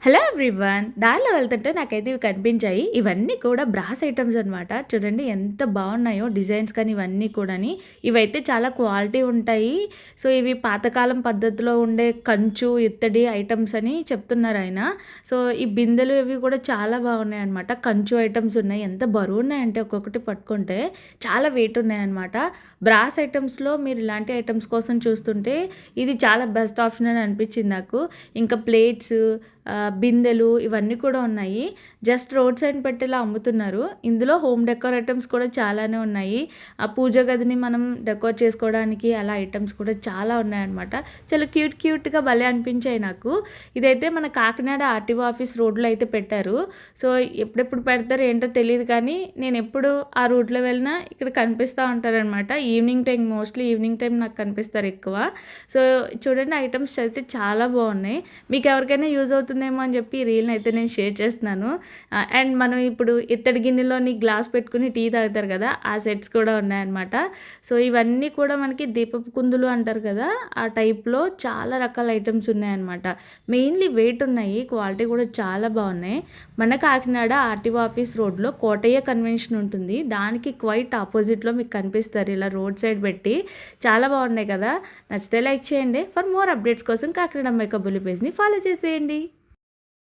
Hello everyone, దారిలో వెళ్తుంటే నాకైతే ఇవి కనిపించాయి. ఇవన్నీ కూడా బ్రాస్ ఐటమ్స్ అనమాట. చూడండి ఎంత బాగున్నాయో డిజైన్స్ కానీ ఇవన్నీ కూడాని. ఇవైతే చాలా క్వాలిటీ ఉంటాయి. సో ఇవి పాతకాలం పద్ధతిలో ఉండే కంచు ఇత్తడి ఐటమ్స్ అని చెప్తున్నారు ఆయన. సో ఈ బిందెలు ఇవి కూడా చాలా బాగున్నాయి అనమాట. కంచు ఐటమ్స్ ఉన్నాయి. ఎంత బరువు ఉన్నాయంటే ఒక్కొక్కటి పట్టుకుంటే చాలా వెయిట్ ఉన్నాయన్నమాట. బ్రాస్ ఐటమ్స్లో మీరు ఇలాంటి ఐటమ్స్ కోసం చూస్తుంటే ఇది చాలా బెస్ట్ ఆప్షన్ అని అనిపించింది నాకు. ఇంకా ప్లేట్స్, బిందెలు ఇవన్నీ కూడా ఉన్నాయి. జస్ట్ రోడ్ సైడ్ పెట్టేలా అమ్ముతున్నారు. ఇందులో హోమ్ డెకోర్ ఐటమ్స్ కూడా చాలానే ఉన్నాయి. ఆ పూజ గదిని మనం డెకోర్ చేసుకోవడానికి అలా ఐటమ్స్ కూడా చాలా ఉన్నాయన్నమాట. చాలా క్యూట్గా భలే అనిపించాయి నాకు. ఇదైతే మన కాకినాడ ఆర్టీఓ ఆఫీస్ రోడ్లో అయితే పెట్టారు. సో ఎప్పుడెప్పుడు పెడతారు ఏంటో తెలియదు, కానీ నేను ఎప్పుడు ఆ రూట్లో వెళ్ళినా ఇక్కడ కనిపిస్తూ ఉంటారనమాట. Evening time, mostly evening time నాకు కనిపిస్తారు ఎక్కువ. సో చూడండి, ఐటమ్స్ అయితే చాలా బాగున్నాయి. మీకు ఎవరికైనా యూజ్ అవుతుందేమో అని చెప్పి ఈ రీల్ని అయితే నేను షేర్ చేస్తున్నాను. అండ్ మనం ఇప్పుడు ఇత్తడి గిన్నెలోని గ్లాస్ పెట్టుకుని టీ తాగుతారు కదా, ఆ సెట్స్ కూడా ఉన్నాయన్నమాట. సో ఇవన్నీ కూడా మనకి దీపపు కుందులు అంటారు కదా, ఆ టైప్లో చాలా రకాల ఐటమ్స్ ఉన్నాయన్నమాట. మెయిన్లీ వెయిట్ ఉన్నాయి, క్వాలిటీ కూడా చాలా బాగున్నాయి. మన కాకినాడ ఆర్టీఓ ఆఫీస్ రోడ్లో కోటయ్య కన్వెన్షన్ ఉంటుంది, దానికి క్వైట్ ఆపోజిట్లో మీకు కనిపిస్తారు ఇలా రోడ్ సైడ్ పెట్టి. చాలా బాగున్నాయి కదా. నచ్చితే లైక్ చేయండి. ఫర్ మోర్ అప్డేట్స్ కోసం కాకినాడ మేకప్ బుల్లి పేజ్ని ఫాలో చేసేయండి.